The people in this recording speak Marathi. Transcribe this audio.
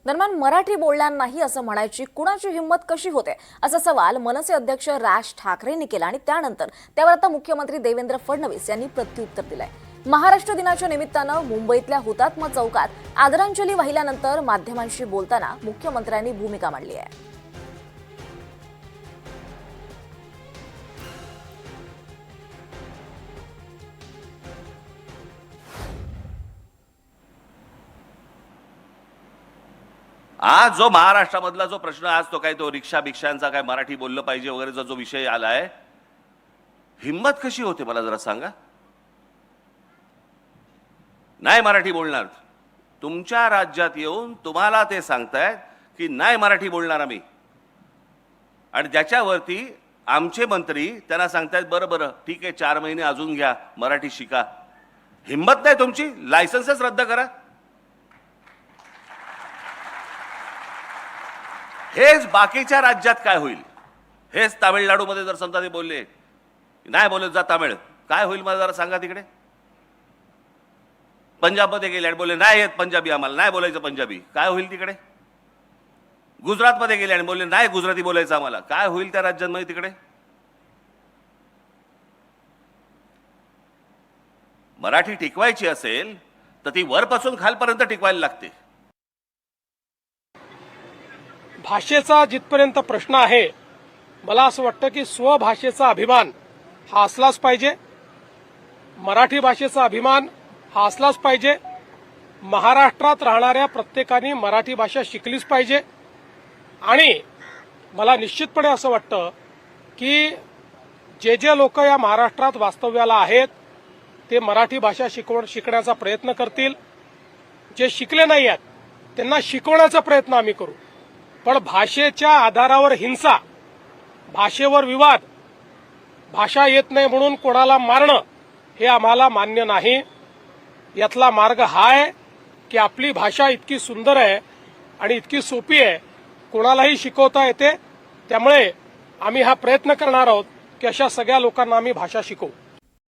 दरम्यान मराठी बोलणार नाही असं म्हणायची कुणाची हिंमत कशी होते असा सवाल मनसे अध्यक्ष राज ठाकरेंनी केला आणि त्यानंतर त्यावर आता मुख्यमंत्री देवेंद्र फडणवीस यांनी प्रत्युत्तर दिलंय। महाराष्ट्र दिनाच्या निमित्तानं मुंबईतल्या हुतात्मा चौकात आदरांजली वाहिल्यानंतर माध्यमांशी बोलताना मुख्यमंत्र्यांनी भूमिका मांडली आहे। आज जो महाराष्ट्रामधला जो प्रश्न आज तो काय तो रिक्षा भिक्षांचा काय मराठी बोललं पाहिजे वगैरेचा जो विषय आलाय, हिम्मत कशी होते मला जरा सांगा। नाही मराठी बोलणार, तुमच्या राज्यात येऊन तुम्हाला ते सांगतायत की नाही मराठी बोलणार आम्ही, आणि त्याच्यावरती आमचे मंत्री त्यांना सांगतायत बरं बरं ठीक आहे 4 महिने अजून घ्या, मराठी शिका। हिम्मत नाही तुमची, लायसन्सच रद्द करा। हेच बाकीच्या राज्यात काय होईल, हेच तामिळनाडूमध्ये जर समजा ते बोलले नाही बोलत जा तामिळ, काय होईल मला जरा सांगा तिकडे। पंजाबमध्ये गेले आणि बोलले नाही येत पंजाबी, आम्हाला नाही बोलायचं पंजाबी, काय होईल तिकडे। गुजरातमध्ये गेले आणि बोलले नाही गुजराती बोलायचं आम्हाला, काय होईल त्या राज्यांमध्ये तिकडे। मराठी टिकवायची असेल तर ती वरपासून खालपर्यंत टिकवायला लागते। भाषेचा जिथपर्यंत प्रश्न आहे, मला असं वाटतं की स्वभाषेचा अभिमान हा असलाच पाहिजे, मराठी भाषेचा अभिमान हा असलाच पाहिजे। महाराष्ट्रात राहणाऱ्या प्रत्येकाने मराठी भाषा शिकलीच पाहिजे। आणि मला निश्चितपणे असं वाटतं की जे लोक या महाराष्ट्रात वास्तव्याला आहेत ते मराठी भाषा शिकण्याचा प्रयत्न करतील। जे शिकले नाही आहेत त्यांना शिकवण्याचा प्रयत्न आम्ही करू। पण भाषेच्या आधारावर हिंसा, भाषेवर विवाद, भाषा येत नाही म्हणून कोणाला मारणं हे आम्हाला मान्य नाही। यातला मार्ग हा आहे की आपली भाषा इतकी सुंदर आहे आणि इतकी सोपी आहे, कोणालाही शिकवता येते। त्यामुळे आम्ही हा प्रयत्न करणार आहोत की अशा सगळ्या लोकांना आम्ही भाषा शिकवू।